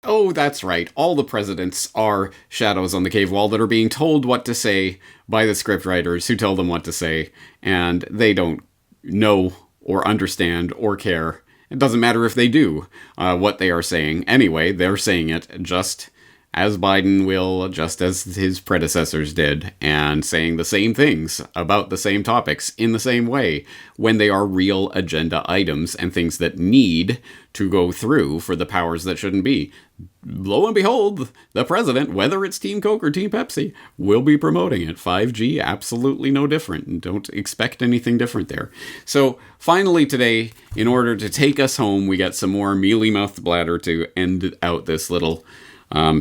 Oh, that's right. All the presidents are shadows on the cave wall that are being told what to say by the scriptwriters who tell them what to say, and they don't know or understand or care. It doesn't matter if they do what they are saying. Anyway, they're saying it just as Biden will, just as his predecessors did, and saying the same things about the same topics in the same way when they are real agenda items and things that need to go through for the powers that shouldn't be. Lo and behold, the president, whether it's Team Coke or Team Pepsi, will be promoting it. 5G, absolutely no different. Don't expect anything different there. So finally today, in order to take us home, we got some more mealy-mouthed bladder to end out this little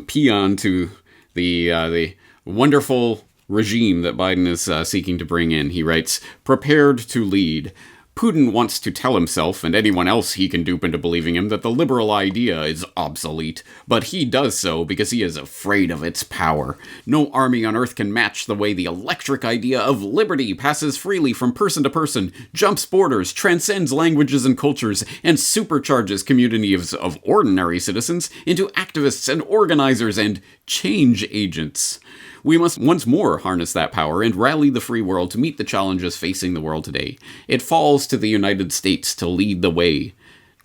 peon to the wonderful regime that Biden is seeking to bring in. He writes, "Prepared to lead. Putin wants to tell himself and anyone else he can dupe into believing him that the liberal idea is obsolete, but he does so because he is afraid of its power. No army on earth can match the way the electric idea of liberty passes freely from person to person, jumps borders, transcends languages and cultures, and supercharges communities of ordinary citizens into activists and organizers and change agents. We must once more harness that power and rally the free world to meet the challenges facing the world today. It falls to the United States to lead the way.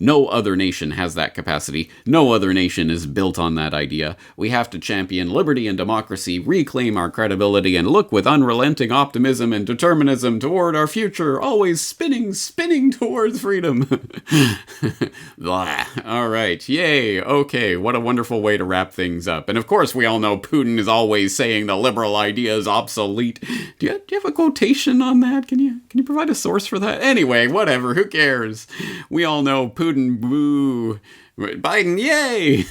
No other nation has that capacity. No other nation is built on that idea. We have to champion liberty and democracy, reclaim our credibility, and look with unrelenting optimism and determinism toward our future, always spinning towards freedom." All right. Yay. Okay. What a wonderful way to wrap things up. And of course, we all know Putin is always saying the liberal idea is obsolete. Do you have a quotation on that? Can you provide a source for that? Anyway, whatever. Who cares? We all know Putin, boo. Biden, yay!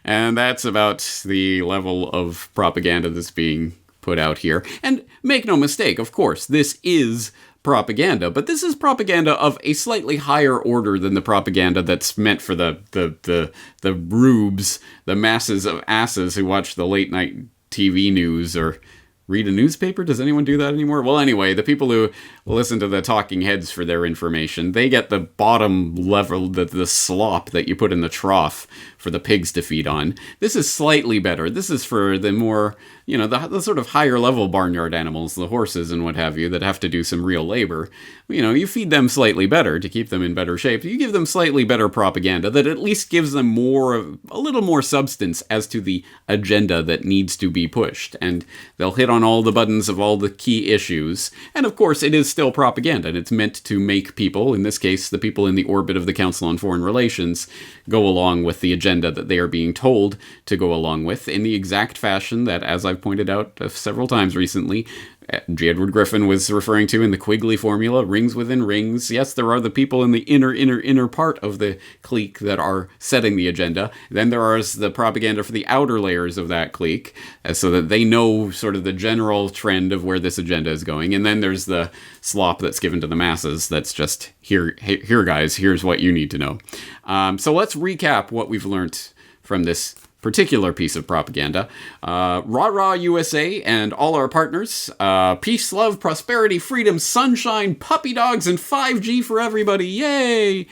And that's about the level of propaganda that's being put out here. And make no mistake, of course, this is propaganda, but this is propaganda of a slightly higher order than the propaganda that's meant for the rubes, the masses of asses who watch the late night TV news or read a newspaper? Does anyone do that anymore? Well, anyway, the people who listen to the talking heads for their information, they get the bottom level, the slop that you put in the trough for the pigs to feed on. This is slightly better. This is for the more, the sort of higher level barnyard animals, the horses and what have you, that have to do some real labor. You feed them slightly better to keep them in better shape. You give them slightly better propaganda that at least gives them a little more substance as to the agenda that needs to be pushed. And they'll hit on all the buttons of all the key issues. And of course, it is still propaganda, and it's meant to make people, in this case, the people in the orbit of the Council on Foreign Relations, go along with the agenda that they are being told to go along with in the exact fashion that, as I've pointed out several times recently, J. Edward Griffin was referring to in the Quigley formula, rings within rings. Yes, there are the people in the inner part of the clique that are setting the agenda. Then there is the propaganda for the outer layers of that clique, so that they know sort of the general trend of where this agenda is going. And then there's the slop that's given to the masses that's just, here guys, here's what you need to know. So let's recap what we've learned from this particular piece of propaganda. Rah-rah USA and all our partners. Peace, love, prosperity, freedom, sunshine, puppy dogs, and 5G for everybody. Yay!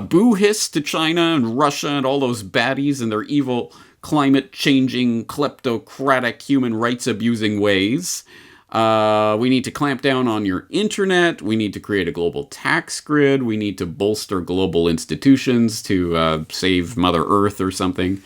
Boo-hiss to China and Russia and all those baddies and their evil climate-changing, kleptocratic, human rights-abusing ways. We need to clamp down on your internet. We need to create a global tax grid. We need to bolster global institutions to save Mother Earth or something.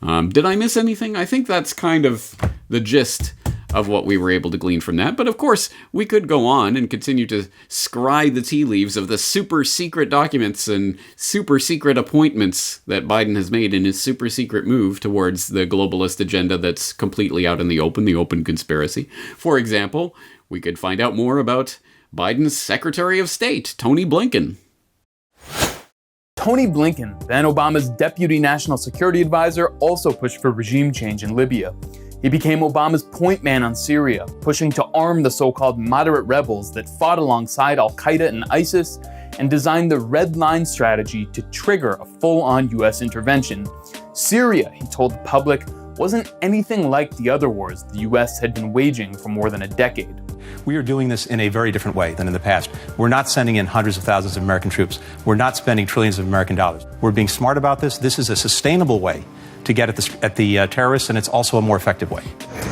Did I miss anything? I think that's kind of the gist of what we were able to glean from that. But of course, we could go on and continue to scry the tea leaves of the super secret documents and super secret appointments that Biden has made in his super secret move towards the globalist agenda that's completely out in the open conspiracy. For example, we could find out more about Biden's Secretary of State, Tony Blinken. Tony Blinken, then Obama's deputy national security advisor, also pushed for regime change in Libya. He became Obama's point man on Syria, pushing to arm the so-called moderate rebels that fought alongside al-Qaeda and ISIS, and designed the Red Line strategy to trigger a full-on U.S. intervention. Syria, he told the public, wasn't anything like the other wars the U.S. had been waging for more than a decade. We are doing this in a very different way than in the past. We're not sending in hundreds of thousands of American troops. We're not spending trillions of American dollars. We're being smart about this. This is a sustainable way to get at the terrorists, and it's also a more effective way.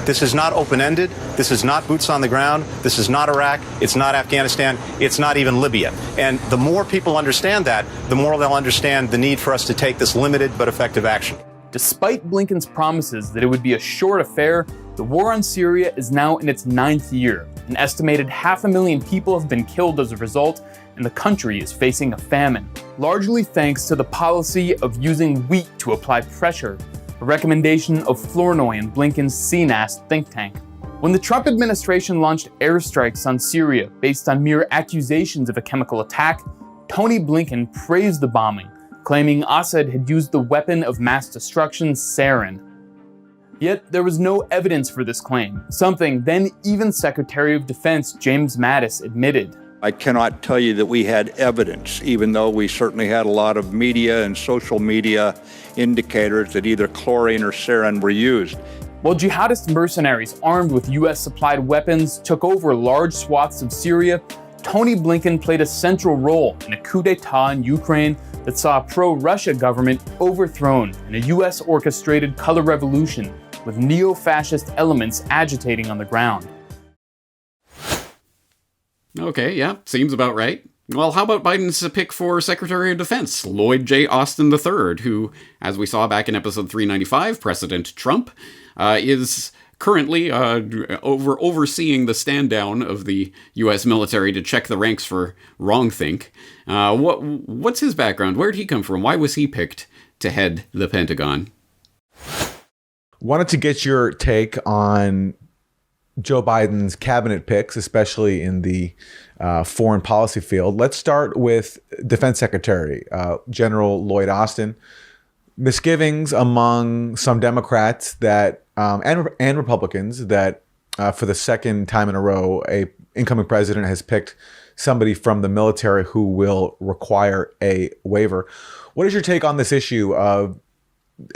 This is not open-ended. This is not boots on the ground. This is not Iraq. It's not Afghanistan. It's not even Libya. And the more people understand that, the more they'll understand the need for us to take this limited but effective action. Despite Blinken's promises that it would be a short affair, the war on Syria is now in its 9th year. An estimated 500,000 people have been killed as a result, and the country is facing a famine, largely thanks to the policy of using wheat to apply pressure, a recommendation of Flournoy and Blinken's CNAS think tank. When the Trump administration launched airstrikes on Syria based on mere accusations of a chemical attack, Tony Blinken praised the bombing, claiming Assad had used the weapon of mass destruction sarin. Yet there was no evidence for this claim, something then even Secretary of Defense James Mattis admitted. I cannot tell you that we had evidence, even though we certainly had a lot of media and social media indicators that either chlorine or sarin were used. While jihadist mercenaries armed with US-supplied weapons took over large swaths of Syria, Tony Blinken played a central role in a coup d'etat in Ukraine that saw a pro-Russia government overthrown in a US-orchestrated color revolution with neo-fascist elements agitating on the ground. Okay, yeah, seems about right. Well, how about Biden's pick for Secretary of Defense, Lloyd J. Austin III, who, as we saw back in episode 395, President Trump, is currently overseeing the stand-down of the U.S. military to check the ranks for wrongthink. What's his background? Where did he come from? Why was he picked to head the Pentagon? Wanted to get your take on Joe Biden's cabinet picks, especially in the foreign policy field. Let's start with Defense Secretary, General Lloyd Austin. Misgivings among some Democrats that and Republicans that for the second time in a row, a incoming president has picked somebody from the military who will require a waiver. What is your take on this issue of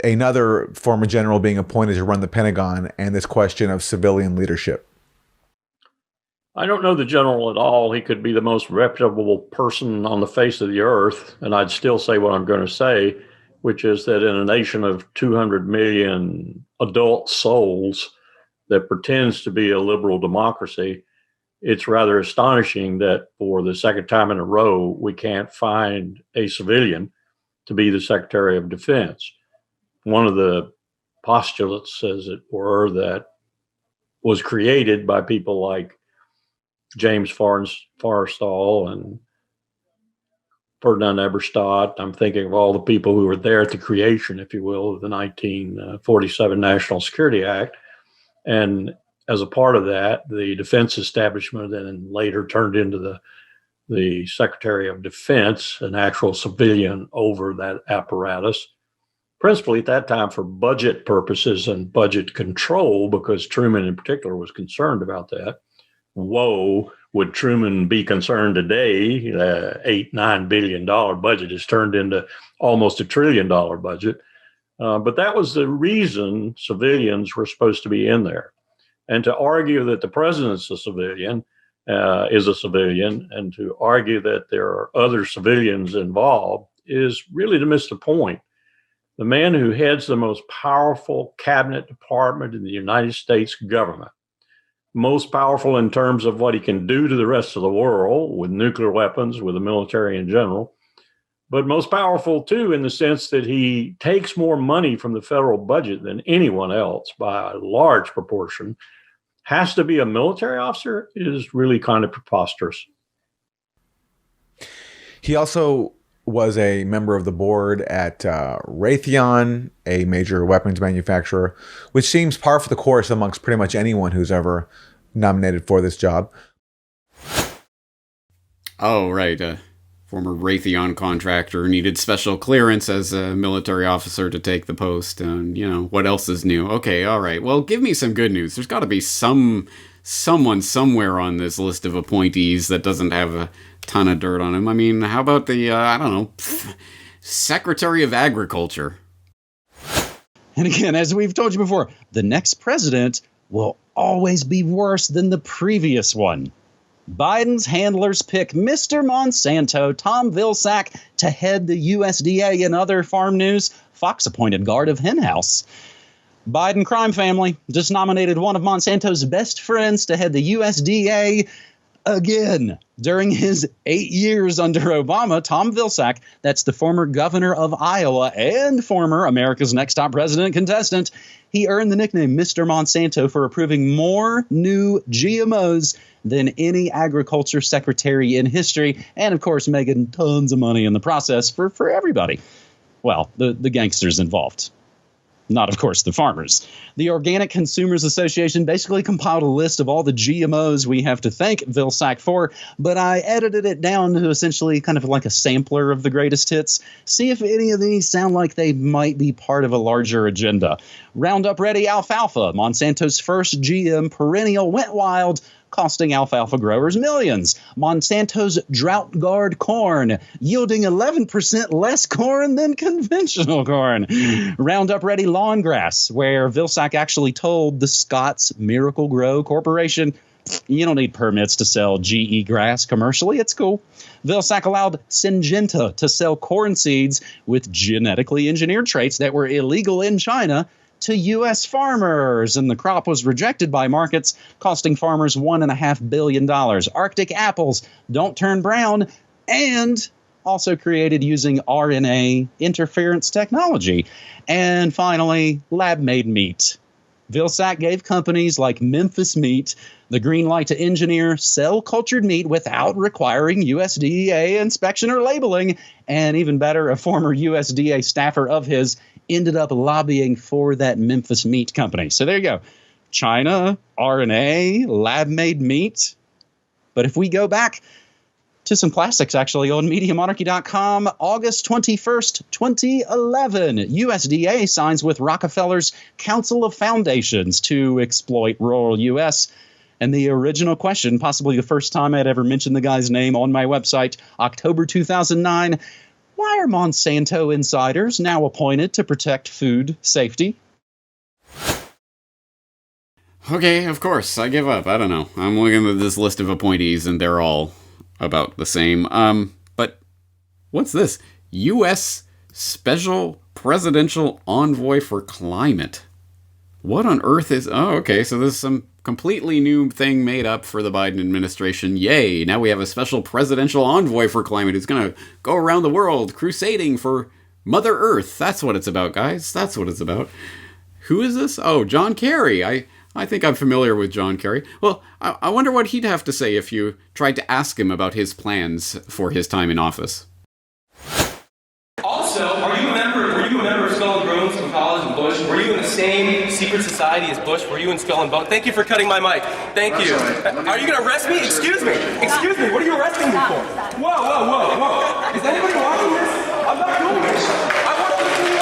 another former general being appointed to run the Pentagon and this question of civilian leadership? I don't know the general at all. He could be the most reputable person on the face of the earth, and I'd still say what I'm going to say, which is that in a nation of 200 million adult souls that pretends to be a liberal democracy, it's rather astonishing that for the second time in a row, we can't find a civilian to be the Secretary of Defense. One of the postulates, as it were, that was created by people like James Forrestal and Ferdinand Eberstadt. I'm thinking of all the people who were there at the creation, if you will, of the 1947 National Security Act. And as a part of that, the defense establishment then later turned into the Secretary of Defense, an actual civilian over that apparatus, principally at that time for budget purposes and budget control, because Truman in particular was concerned about that. Whoa, would Truman be concerned today? $8-9 billion budget is turned into almost $1 trillion budget. But that was the reason civilians were supposed to be in there. And to argue that the president's a civilian, and to argue that there are other civilians involved is really to miss the point. The man who heads the most powerful cabinet department in the United States government, most powerful in terms of what he can do to the rest of the world with nuclear weapons, with the military in general, but most powerful too in the sense that he takes more money from the federal budget than anyone else by a large proportion, has to be a military officer is really kind of preposterous. He also was a member of the board at Raytheon, a major weapons manufacturer, which seems par for the course amongst pretty much anyone who's ever nominated for this job. Oh, right. Former Raytheon contractor needed special clearance as a military officer to take the post. And, what else is new? Okay, all right. Well, give me some good news. There's got to be someone somewhere on this list of appointees that doesn't have a ton of dirt on him. I mean, how about the, Secretary of Agriculture? And again, as we've told you before, the next president will always be worse than the previous one. Biden's handlers pick Mr. Monsanto, Tom Vilsack, to head the USDA. In other farm news, Fox appointed guard of henhouse. Biden crime family just nominated one of Monsanto's best friends to head the USDA again. During his 8 years under Obama, Tom Vilsack, that's the former governor of Iowa and former America's Next Top President contestant, he earned the nickname Mr. Monsanto for approving more new GMOs than any agriculture secretary in history, and of course making tons of money in the process for everybody. Well, the gangsters involved. Not, of course, the farmers. The Organic Consumers Association basically compiled a list of all the GMOs we have to thank Vilsack for, but I edited it down to essentially kind of like a sampler of the greatest hits. See if any of these sound like they might be part of a larger agenda. Roundup Ready alfalfa, Monsanto's first GM perennial, went wild, costing alfalfa growers millions. Monsanto's Drought Guard corn, yielding 11% less corn than conventional corn. Roundup Ready lawn grass, where Vilsack actually told the Scott's Miracle Grow Corporation, you don't need permits to sell GE grass commercially. It's cool. Vilsack allowed Syngenta to sell corn seeds with genetically engineered traits that were illegal in China to U.S. farmers, and the crop was rejected by markets, costing farmers $1.5 billion. Arctic apples don't turn brown, and also created using RNA interference technology. And finally, lab-made meat. Vilsack gave companies like Memphis Meat the green light to engineer cell-cultured meat without requiring USDA inspection or labeling. And even better, a former USDA staffer of his ended up lobbying for that Memphis Meat company. So there you go. China, RNA, lab-made meat. But if we go back to some classics, actually, on MediaMonarchy.com, August 21st, 2011, USDA signs with Rockefeller's Council of Foundations to exploit rural U.S. And the original question, possibly the first time I'd ever mentioned the guy's name on my website, October 2009, why are Monsanto insiders now appointed to protect food safety? Okay, of course, I give up. I don't know. I'm looking at this list of appointees, and they're all about the same. But what's this? U.S. Special Presidential Envoy for Climate. What on earth is... Oh, okay, so this is some completely new thing made up for the Biden administration. Yay, now we have a special presidential envoy for climate who's going to go around the world crusading for Mother Earth. That's what it's about, guys. That's what it's about. Who is this? Oh, John Kerry. I I think I'm familiar with John Kerry. Well, I wonder what he'd have to say if you tried to ask him about his plans for his time in office. Also, were you a member of Skull and Bones in college and Bush? Were you in the same secret society as Bush? Were you in Skull and Bones? Thank you for cutting my mic. Thank you. Are you going to arrest me? Excuse me. Excuse me. What are you arresting me for? Whoa, whoa, whoa, whoa. Is anybody watching this? I'm not doing this. I want to see you.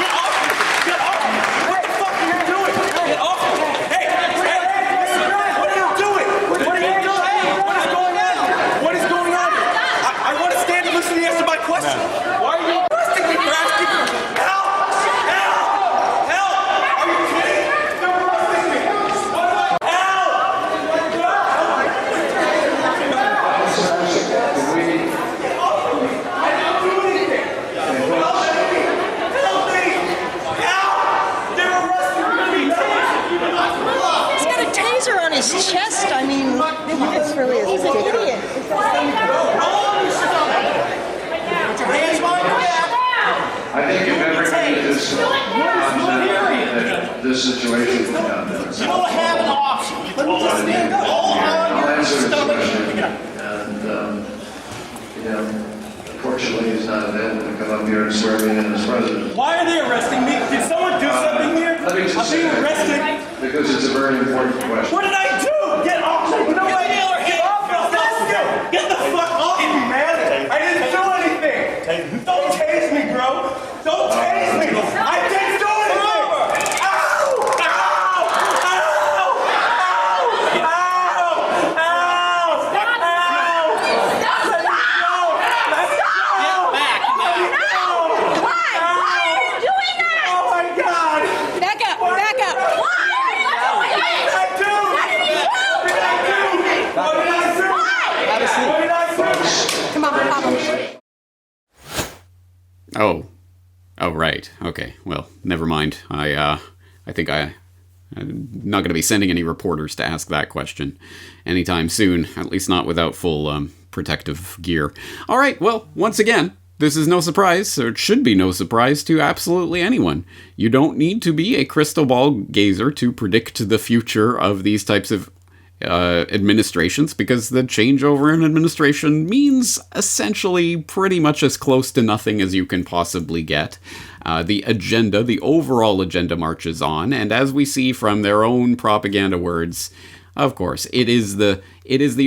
Get off me. Get off me. What the fuck are you doing? Get off me. Hey, what are you doing? What are you doing? What is going on? What is going on? I want to stand and listen to the answer to my question. Why are you arresting me for asking for help? Help! Help! Are you kidding? They're arresting me. What do I help? I didn't do anything. Help me! Help me! Help! They're arresting me. He's got a taser on his chest. I mean, this really is he's an idiot. I think if everybody just this situation would happen. You don't have an option. Let me just stand up. I'll answer this question. And, unfortunately, he's not available to come up here and swear me in as president. Why are they arresting me? Did someone do something here? Let me just I'm being arrested. Because it's a very important question. What did I do? Get off me. You know what? Get off me. Get the fuck off me, man. I didn't do anything. Don't tase me, bro. Don't tase me. I didn't do anything. Ow! Ow! Ow! Ow! Ow! Oh, right. Okay. Well, never mind. I think I'm not going to be sending any reporters to ask that question anytime soon. At least not without full protective gear. All right. Well, once again, this is no surprise, or it should be no surprise to absolutely anyone. You don't need to be a crystal ball gazer to predict the future of these types of administrations, because the changeover in administration means essentially pretty much as close to nothing as you can possibly get. The overall agenda marches on, and as we see from their own propaganda words, of course, it is the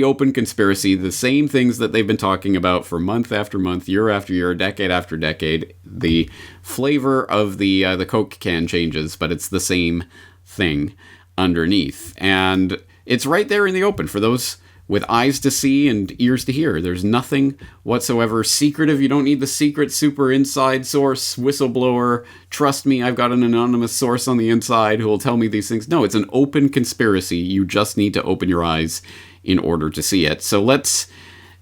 open conspiracy, the same things that they've been talking about for month after month, year after year, decade after decade. The flavor of the Coke can changes, but it's the same thing underneath. And it's right there in the open for those with eyes to see and ears to hear. There's nothing whatsoever secretive. You don't need the secret, super inside source, whistleblower. Trust me, I've got an anonymous source on the inside who will tell me these things. No, it's an open conspiracy. You just need to open your eyes in order to see it. So let's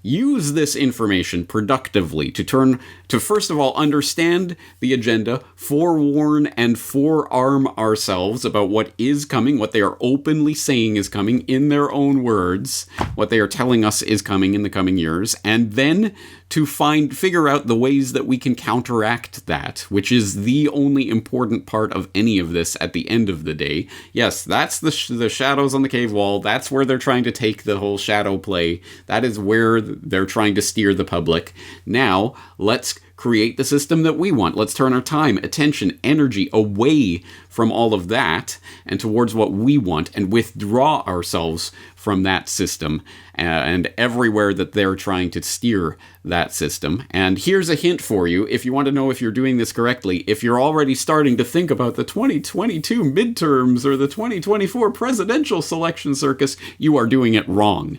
use this information productively to first of all understand the agenda, forewarn and forearm ourselves about what is coming, what they are openly saying is coming in their own words, what they are telling us is coming in the coming years, and then to figure out the ways that we can counteract that, which is the only important part of any of this at the end of the day. Yes, that's the shadows on the cave wall. That's where they're trying to take the whole shadow play. That is where they're trying to steer the public. Now, let's create the system that we want. Let's turn our time, attention, energy away from all of that and towards what we want, and withdraw ourselves from that system and everywhere that they're trying to steer that system. And here's a hint for you, if you want to know if you're doing this correctly. If you're already starting to think about the 2022 midterms or the 2024 presidential selection circus, you are doing it wrong.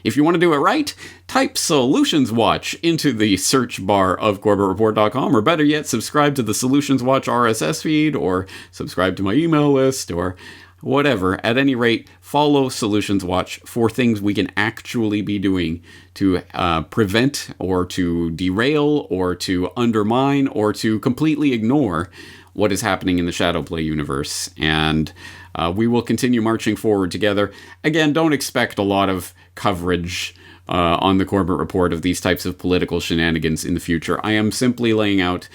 If you want to do it right, type Solutions Watch into the search bar of CorbettReport.com, or better yet, subscribe to the Solutions Watch RSS feed, or subscribe to my email list, or whatever. At any rate, follow Solutions Watch for things we can actually be doing to prevent or to derail or to undermine or to completely ignore what is happening in the Shadow Play universe. And we will continue marching forward together. Again, don't expect a lot of coverage on the Corbett Report of these types of political shenanigans in the future. I am simply laying out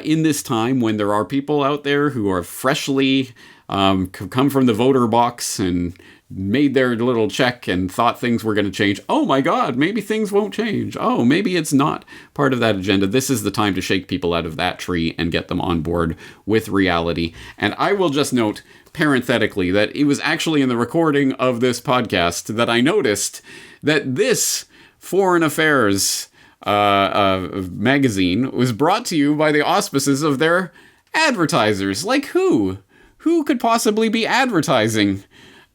in this time when there are people out there who are freshly come from the voter box and made their little check and thought things were going to change. Oh my God, maybe things won't change. Oh, maybe it's not part of that agenda. This is the time to shake people out of that tree and get them on board with reality. And I will just note, parenthetically, that it was actually in the recording of this podcast that I noticed that this Foreign Affairs magazine was brought to you by the auspices of their advertisers. Like who? Who could possibly be advertising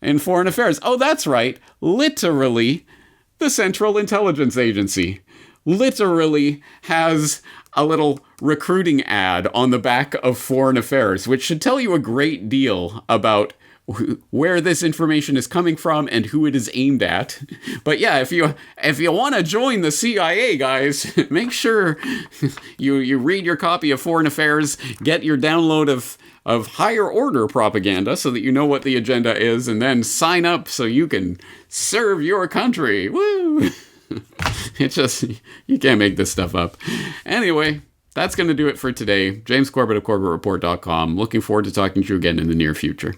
in Foreign Affairs? Oh, that's right. Literally, the Central Intelligence Agency literally has a little recruiting ad on the back of Foreign Affairs, which should tell you a great deal about where this information is coming from and who it is aimed at. But yeah, if you want to join the CIA, guys, make sure you read your copy of Foreign Affairs, get your download of higher order propaganda so that you know what the agenda is, and then sign up so you can serve your country. Woo! It's just, you can't make this stuff up. Anyway, that's going to do it for today. James Corbett of CorbettReport.com. Looking forward to talking to you again in the near future.